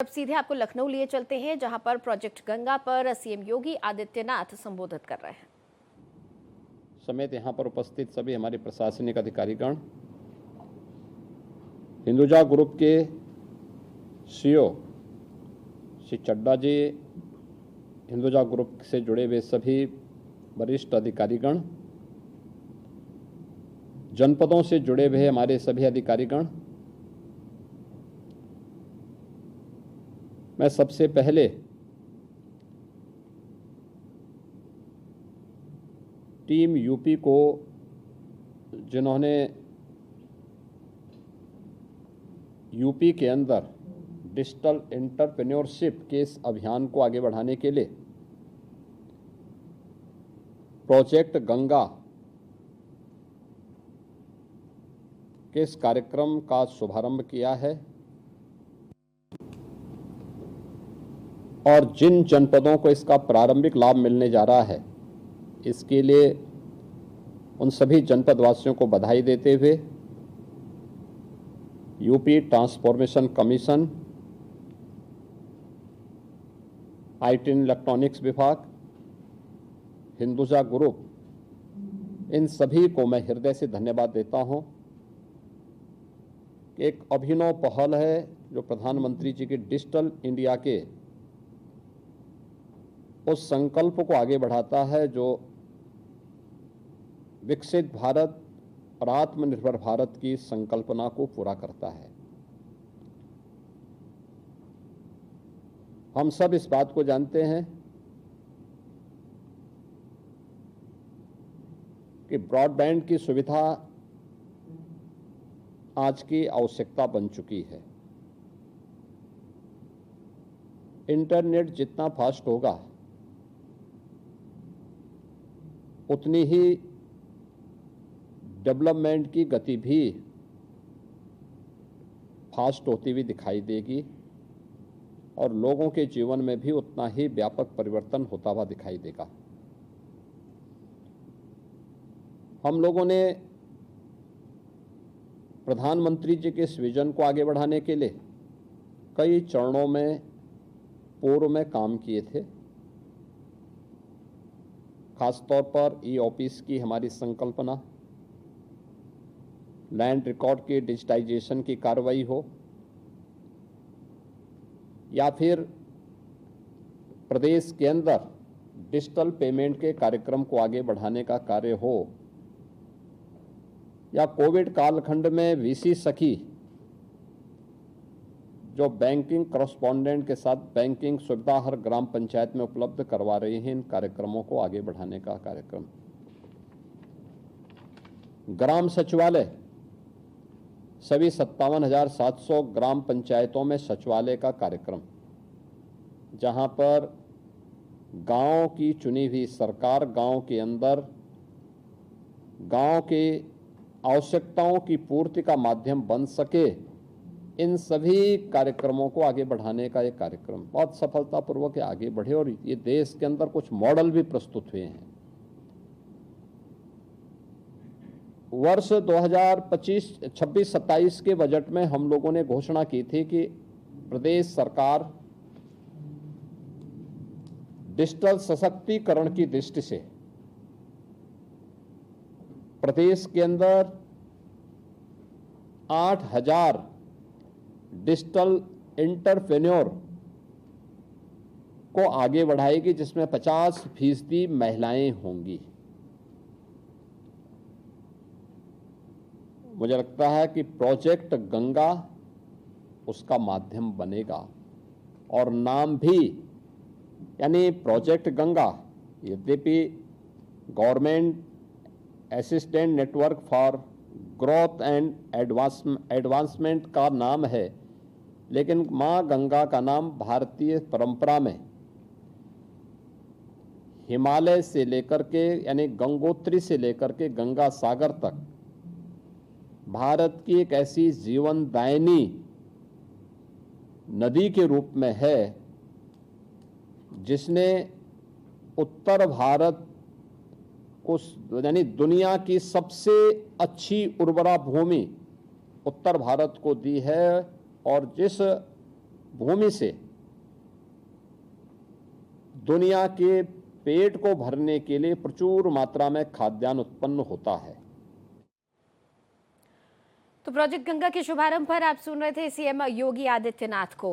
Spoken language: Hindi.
अब सीधे आपको लखनऊ लिए चलते हैं, जहां पर प्रोजेक्ट गंगा पर सीएम योगी आदित्यनाथ संबोधित कर रहे हैं। समेत यहाँ पर उपस्थित सभी हमारे प्रशासनिक अधिकारीगण, हिंदुजा ग्रुप के सीईओ श्री चड्डा जी, हिंदुजा ग्रुप से जुड़े हुए सभी वरिष्ठ अधिकारीगण, जनपदों से जुड़े हुए हमारे सभी अधिकारीगण, मैं सबसे पहले टीम यूपी को, जिन्होंने यूपी के अंदर डिजिटल एंटरप्रेन्योरशिप के इस अभियान को आगे बढ़ाने के लिए प्रोजेक्ट गंगा के इस कार्यक्रम का शुभारंभ किया है और जिन जनपदों को इसका प्रारंभिक लाभ मिलने जा रहा है, इसके लिए उन सभी जनपद वासियों को बधाई देते हुए UP transformation commission, IT electronics विभाग, हिंदुजा ग्रुप, इन सभी को मैं हृदय से धन्यवाद देता हूं। एक अभिनव पहल है जो प्रधानमंत्री जी के डिजिटल इंडिया के उस संकल्प को आगे बढ़ाता है जो विकसित भारत और आत्मनिर्भर भारत की संकल्पना को पूरा करता है। हम सब इस बात को जानते हैं कि ब्रॉडबैंड की सुविधा आज की आवश्यकता बन चुकी है। इंटरनेट जितना फास्ट होगा, उतनी ही डेवलपमेंट की गति भी फास्ट होती हुई दिखाई देगी और लोगों के जीवन में भी उतना ही व्यापक परिवर्तन होता हुआ दिखाई देगा। हम लोगों ने प्रधानमंत्री जी के इस विजन को आगे बढ़ाने के लिए कई चरणों में पूर्व में काम किए थे। खासतौर पर ई ऑफिस की हमारी संकल्पना, लैंड रिकॉर्ड की डिजिटाइजेशन की कार्रवाई हो या फिर प्रदेश के अंदर डिजिटल पेमेंट के कार्यक्रम को आगे बढ़ाने का कार्य हो, या कोविड कालखंड में वीसी सखी जो बैंकिंग करस्पॉन्डेंट के साथ बैंकिंग सुविधा हर ग्राम पंचायत में उपलब्ध करवा रही हैं, इन कार्यक्रमों को आगे बढ़ाने का कार्यक्रम। ग्राम सचिवालय, सभी 57,700 ग्राम पंचायतों में सचिवालय का कार्यक्रम, जहां पर गांव की चुनी हुई सरकार गांव के अंदर गांव के आवश्यकताओं की पूर्ति का माध्यम बन सके, इन सभी कार्यक्रमों को आगे बढ़ाने का एक कार्यक्रम बहुत सफलतापूर्वक आगे बढ़े और ये देश के अंदर कुछ मॉडल भी प्रस्तुत हुए हैं। वर्ष 2025-26-27 के बजट में हम लोगों ने घोषणा की थी कि प्रदेश सरकार डिजिटल सशक्तिकरण की दृष्टि से प्रदेश के अंदर 8,000 डिजिटल एंटरप्रेन्योर को आगे बढ़ाएगी, जिसमें 50% महिलाएं होंगी। मुझे लगता है कि प्रोजेक्ट गंगा उसका माध्यम बनेगा और नाम भी, यानी प्रोजेक्ट गंगा, यद्यपि government assistant network for growth and advancement का नाम है, लेकिन मां गंगा का नाम भारतीय परंपरा में हिमालय से लेकर के, यानी गंगोत्री से लेकर के गंगा सागर तक भारत की एक ऐसी जीवनदायिनी नदी के रूप में है, जिसने उत्तर भारत को, यानी दुनिया की सबसे अच्छी उर्वरा भूमि उत्तर भारत को दी है और जिस भूमि से दुनिया के पेट को भरने के लिए प्रचुर मात्रा में खाद्यान्न उत्पन्न होता है। तो प्रोजेक्ट गंगा के शुभारंभ पर आप सुन रहे थे सीएम योगी आदित्यनाथ को।